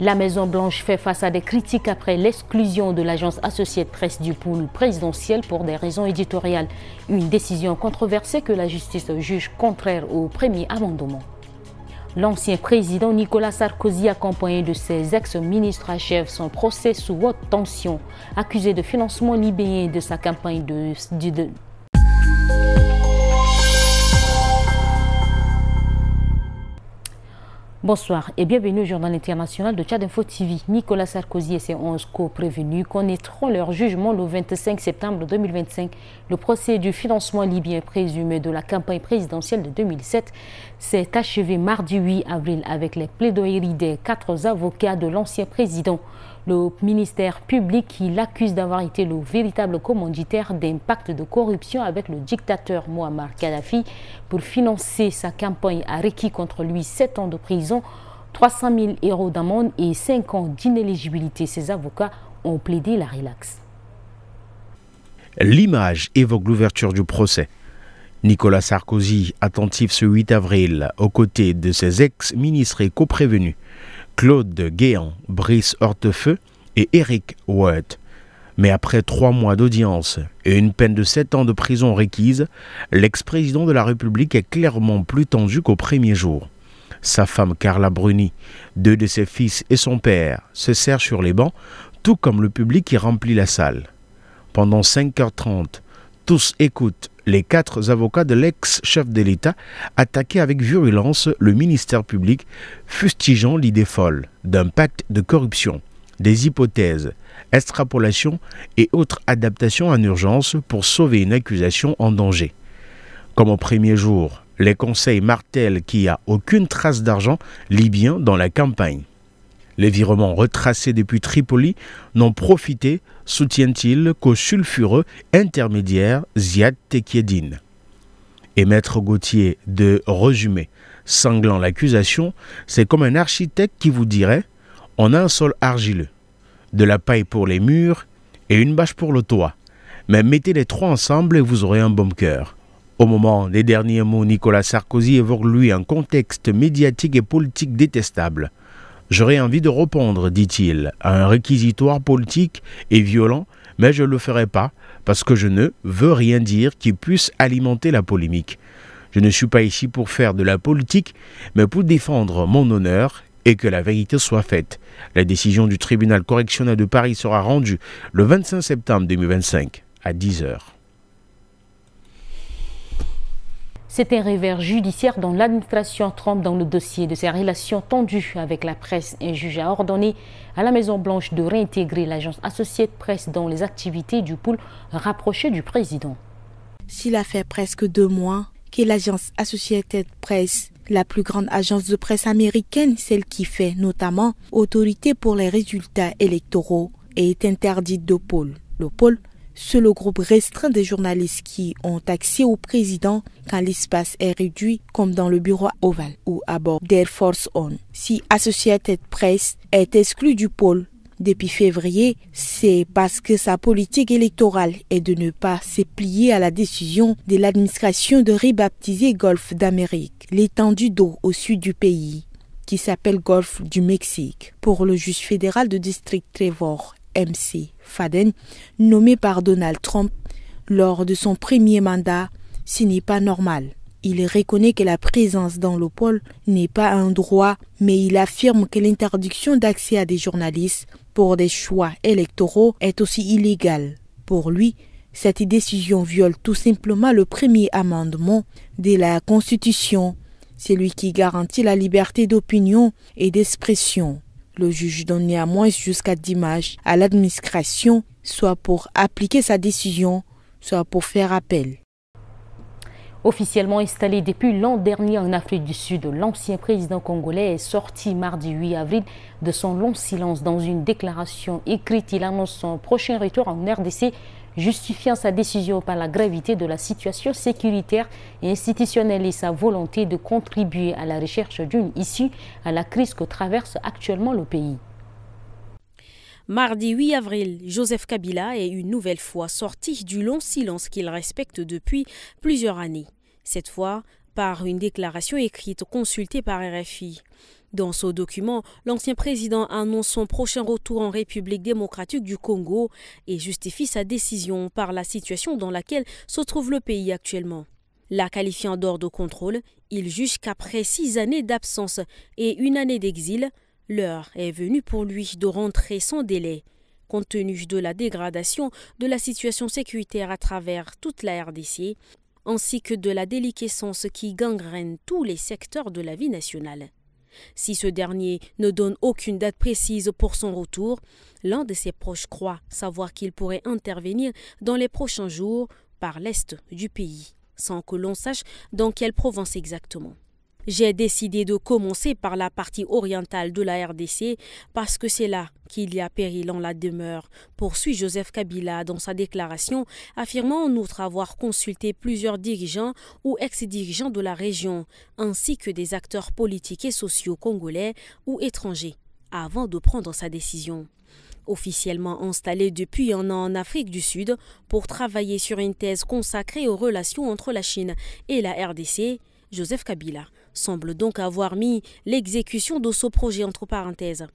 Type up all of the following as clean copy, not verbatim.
La Maison-Blanche fait face à des critiques après l'exclusion de l'agence Associated Press du pool présidentiel pour des raisons éditoriales. Une décision controversée que la justice juge contraire au premier amendement. L'ancien président Nicolas Sarkozy, accompagné de ses ex-ministres, achève son procès sous haute tension, accusé de financement libyen de sa campagne de. Bonsoir et bienvenue au journal international de Tchad Info TV. Nicolas Sarkozy et ses 11 co-prévenus connaîtront leur jugement le 25 septembre 2025. Le procès du financement libyen présumé de la campagne présidentielle de 2007 s'est achevé mardi 8 avril avec les plaidoyeries des 4 avocats de l'ancien président. Le ministère public qui l'accuse d'avoir été le véritable commanditaire d'un pacte de corruption avec le dictateur Mouammar Kadhafi pour financer sa campagne a requis contre lui 7 ans de prison, 300 000 € d'amende et 5 ans d'inéligibilité. Ses avocats ont plaidé la relaxe. L'image évoque l'ouverture du procès. Nicolas Sarkozy, attentif ce 8 avril, aux côtés de ses ex-ministres et co-prévenus, Claude Guéant, Brice Hortefeux et Éric Woerth. Mais après 3 mois d'audience et une peine de 7 ans de prison requise, l'ex-président de la République est clairement plus tendu qu'au premier jour. Sa femme Carla Bruni, 2 de ses fils et son père se serrent sur les bancs, tout comme le public qui remplit la salle. Pendant 5h30, tous écoutent les 4 avocats de l'ex-chef de l'État attaquer avec virulence le ministère public, fustigeant l'idée folle d'un pacte de corruption, des hypothèses, extrapolations et autres adaptations en urgence pour sauver une accusation en danger. Comme au premier jour, les conseils martèlent qu'il n'y a aucune trace d'argent libyen dans la campagne. Les virements retracés depuis Tripoli n'ont profité, soutient-il, qu'au sulfureux intermédiaire Ziad Tekiedine. Et Maître Gauthier de résumer, sanglant l'accusation, c'est comme un architecte qui vous dirait « on a un sol argileux, de la paille pour les murs et une bâche pour le toit, mais mettez les 3 ensemble et vous aurez un bunker ». Au moment des derniers mots, Nicolas Sarkozy évoque lui un contexte médiatique et politique détestable. J'aurais envie de répondre, dit-il, à un réquisitoire politique et violent, mais je ne le ferai pas parce que je ne veux rien dire qui puisse alimenter la polémique. Je ne suis pas ici pour faire de la politique, mais pour défendre mon honneur et que la vérité soit faite. La décision du tribunal correctionnel de Paris sera rendue le 25 septembre 2025 à 10h. C'est un revers judiciaire dont l'administration trempe dans le dossier de ses relations tendues avec la presse. Un juge a ordonné à la Maison-Blanche de réintégrer l'agence Associated Press dans les activités du pool rapproché du président. Cela fait presque 2 mois que l'agence Associated Press, la plus grande agence de presse américaine, celle qui fait notamment autorité pour les résultats électoraux, est interdite de pôle. Le pôle, c'est le groupe restreint des journalistes qui ont accès au président quand l'espace est réduit, comme dans le bureau ovale ou à bord d'Air Force One. Si Associated Press est exclue du pôle depuis février, c'est parce que sa politique électorale est de ne pas se plier à la décision de l'administration de rebaptiser Golfe d'Amérique, l'étendue d'eau au sud du pays, qui s'appelle Golfe du Mexique, pour le juge fédéral de district Trevor M.C. Faden, nommé par Donald Trump lors de son premier mandat. Ce n'est pas normal. Il reconnaît que la présence dans le pôle n'est pas un droit, mais il affirme que l'interdiction d'accès à des journalistes pour des choix électoraux est aussi illégale. Pour lui, cette décision viole tout simplement le premier amendement de la Constitution, celui qui garantit la liberté d'opinion et d'expression. Le juge donne néanmoins jusqu'à dimanche à l'administration, soit pour appliquer sa décision, soit pour faire appel. Officiellement installé depuis l'an dernier en Afrique du Sud, l'ancien président congolais est sorti mardi 8 avril de son long silence. Dans une déclaration écrite, il annonce son prochain retour en RDC, justifiant sa décision par la gravité de la situation sécuritaire et institutionnelle et sa volonté de contribuer à la recherche d'une issue à la crise que traverse actuellement le pays. Mardi 8 avril, Joseph Kabila est une nouvelle fois sorti du long silence qu'il respecte depuis plusieurs années. Cette fois, par une déclaration écrite consultée par RFI. Dans ce document, l'ancien président annonce son prochain retour en République démocratique du Congo et justifie sa décision par la situation dans laquelle se trouve le pays actuellement. La qualifiant d'hors de contrôle, il juge qu'après 6 années d'absence et 1 année d'exil, l'heure est venue pour lui de rentrer sans délai, compte tenu de la dégradation de la situation sécuritaire à travers toute la RDC, ainsi que de la déliquescence qui gangrène tous les secteurs de la vie nationale. Si ce dernier ne donne aucune date précise pour son retour, l'un de ses proches croit savoir qu'il pourrait intervenir dans les prochains jours par l'est du pays, sans que l'on sache dans quelle province exactement. J'ai décidé de commencer par la partie orientale de la RDC parce que c'est là qu'il y a péril en la demeure, poursuit Joseph Kabila dans sa déclaration, affirmant en outre avoir consulté plusieurs dirigeants ou ex-dirigeants de la région, ainsi que des acteurs politiques et sociaux congolais ou étrangers, avant de prendre sa décision. Officiellement installé depuis 1 an en Afrique du Sud pour travailler sur une thèse consacrée aux relations entre la Chine et la RDC, Joseph Kabila semble donc avoir mis l'exécution de ce projet entre parenthèses.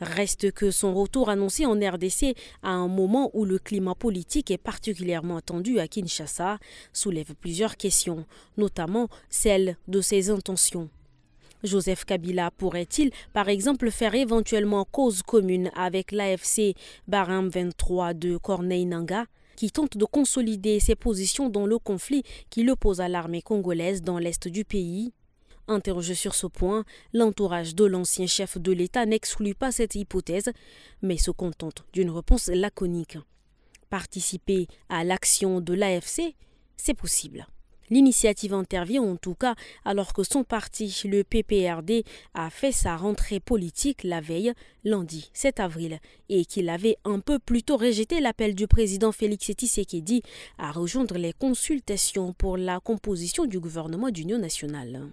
Reste que son retour annoncé en RDC à un moment où le climat politique est particulièrement tendu à Kinshasa soulève plusieurs questions, notamment celle de ses intentions. Joseph Kabila pourrait-il, par exemple, faire éventuellement cause commune avec l'AFC Barham 23 de Corneille Nangaa, qui tente de consolider ses positions dans le conflit qui l'oppose à l'armée congolaise dans l'est du pays? Interrogé sur ce point, l'entourage de l'ancien chef de l'État n'exclut pas cette hypothèse, mais se contente d'une réponse laconique. Participer à l'action de l'AFC, c'est possible. L'initiative intervient en tout cas alors que son parti, le PPRD, a fait sa rentrée politique la veille, lundi 7 avril, et qu'il avait un peu plus tôt rejeté l'appel du président Félix Tshisekedi à rejoindre les consultations pour la composition du gouvernement d'union nationale.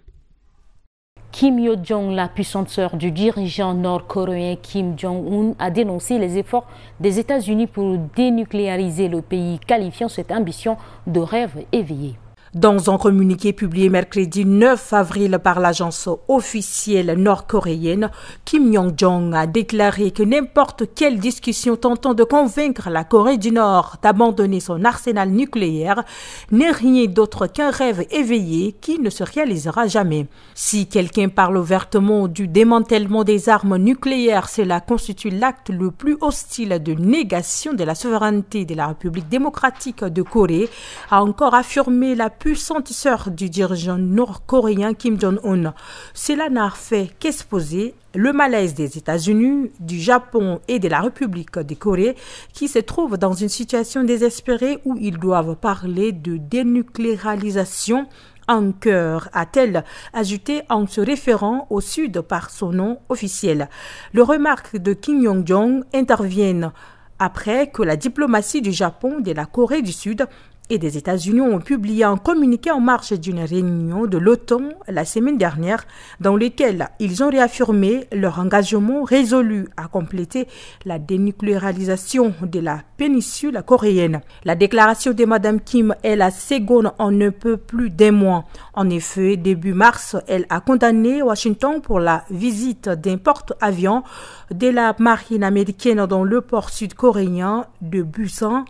Kim Yo-jong, la puissante sœur du dirigeant nord-coréen Kim Jong-un, a dénoncé les efforts des États-Unis pour dénucléariser le pays, qualifiant cette ambition de rêve éveillé. Dans un communiqué publié mercredi 9 avril par l'agence officielle nord-coréenne, Kim Yo-jong a déclaré que n'importe quelle discussion tentant de convaincre la Corée du Nord d'abandonner son arsenal nucléaire n'est rien d'autre qu'un rêve éveillé qui ne se réalisera jamais. Si quelqu'un parle ouvertement du démantèlement des armes nucléaires, cela constitue l'acte le plus hostile de négation de la souveraineté de la République démocratique de Corée, a encore affirmé la puissante sœur du dirigeant nord-coréen Kim Jong-un. Cela n'a fait qu'exposer le malaise des États-Unis, du Japon et de la République de Corée qui se trouvent dans une situation désespérée où ils doivent parler de dénucléarisation en cœur, a-t-elle ajouté en se référant au Sud par son nom officiel. Les remarques de Kim Yo-jong interviennent après que la diplomatie du Japon, de la Corée du Sud et des États-Unis ont publié un communiqué en marge d'une réunion de l'OTAN la semaine dernière dans lequel ils ont réaffirmé leur engagement résolu à compléter la dénucléarisation de la péninsule coréenne. La déclaration de Mme Kim est la seconde en un peu plus d'un mois. En effet, début mars, elle a condamné Washington pour la visite d'un porte-avions de la marine américaine dans le port sud-coréen de Busan,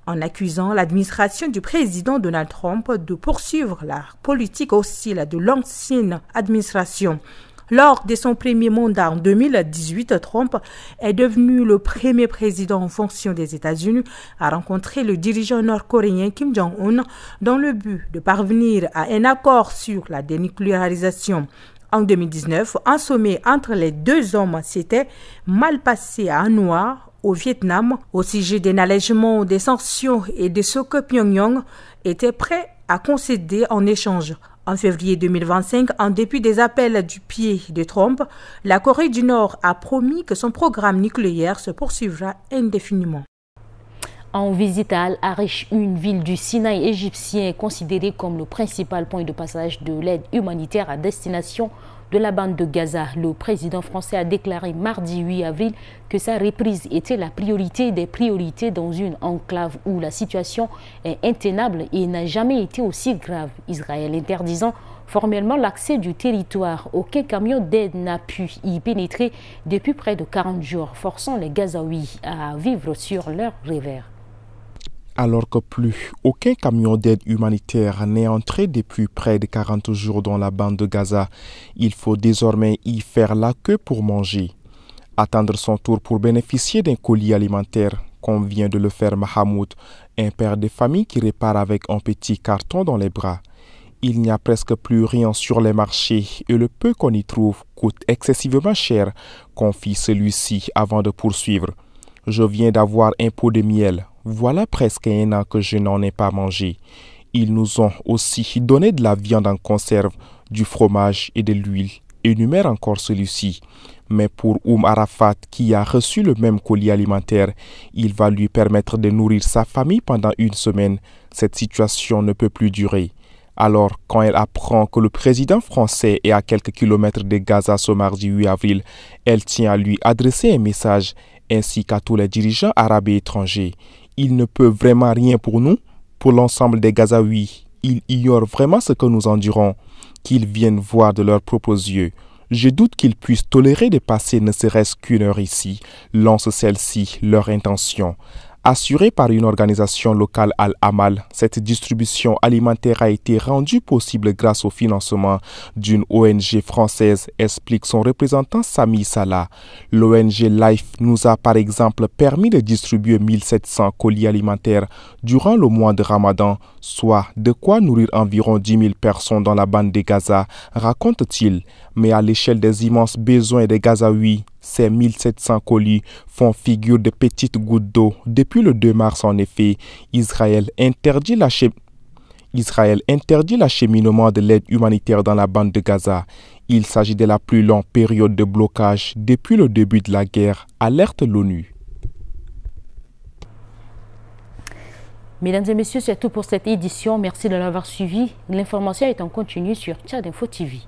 en accusant l'administration du président Donald Trump de poursuivre la politique hostile de l'ancienne administration. Lors de son premier mandat en 2018, Trump est devenu le premier président en fonction des États-Unis à rencontrer le dirigeant nord-coréen Kim Jong-un dans le but de parvenir à un accord sur la dénucléarisation. En 2019, un sommet entre les deux hommes s'était mal passé à Hanoi, au Vietnam, au sujet d'un allègement des sanctions et de ce que Pyongyang était prêt à concéder en échange. En février 2025, en dépit des appels du pied de Trump, la Corée du Nord a promis que son programme nucléaire se poursuivra indéfiniment. En visite à Al-Arish, une ville du Sinaï égyptien considérée comme le principal point de passage de l'aide humanitaire à destination de la bande de Gaza, le président français a déclaré mardi 8 avril que sa reprise était la priorité des priorités dans une enclave où la situation est intenable et n'a jamais été aussi grave. Israël interdisant Formellement, l'accès du territoire, aucun camion d'aide n'a pu y pénétrer depuis près de 40 jours, forçant les Gazaouis à vivre sur leur revers. Alors que plus aucun camion d'aide humanitaire n'est entré depuis près de 40 jours dans la bande de Gaza, il faut désormais y faire la queue pour manger. Attendre son tour pour bénéficier d'un colis alimentaire, comme vient de le faire Mahamoud, un père de famille qui répare avec un petit carton dans les bras. Il n'y a presque plus rien sur les marchés et le peu qu'on y trouve coûte excessivement cher, confie celui-ci avant de poursuivre. Je viens d'avoir un pot de miel. Voilà presque un an que je n'en ai pas mangé. Ils nous ont aussi donné de la viande en conserve, du fromage et de l'huile, énumère encore celui-ci. Mais pour Arafat, qui a reçu le même colis alimentaire, il va lui permettre de nourrir sa famille pendant une semaine. Cette situation ne peut plus durer. Alors, quand elle apprend que le président français est à quelques kilomètres de Gaza ce mardi 8 avril, elle tient à lui adresser un message, ainsi qu'à tous les dirigeants arabes et étrangers. Il ne peut vraiment rien pour nous, pour l'ensemble des Gazaouis. Ils ignorent vraiment ce que nous endurons, qu'ils viennent voir de leurs propres yeux. Je doute qu'ils puissent tolérer de passer ne serait-ce qu'une heure ici, lance celle-ci leur intention. Assurée par une organisation locale Al-Amal, cette distribution alimentaire a été rendue possible grâce au financement d'une ONG française, explique son représentant Sami Salah. L'ONG Life nous a par exemple permis de distribuer 1700 colis alimentaires durant le mois de Ramadan, soit de quoi nourrir environ 10 000 personnes dans la bande de Gaza, raconte-t-il. Mais à l'échelle des immenses besoins des Gazaouis, ces 1700 colis font figure de petites gouttes d'eau. Depuis le 2 mars, en effet, Israël interdit l'acheminement de l'aide humanitaire dans la bande de Gaza. Il s'agit de la plus longue période de blocage depuis le début de la guerre, alerte l'ONU. Mesdames et messieurs, c'est tout pour cette édition. Merci de l'avoir suivi. L'information est en continu sur Tchad Info TV.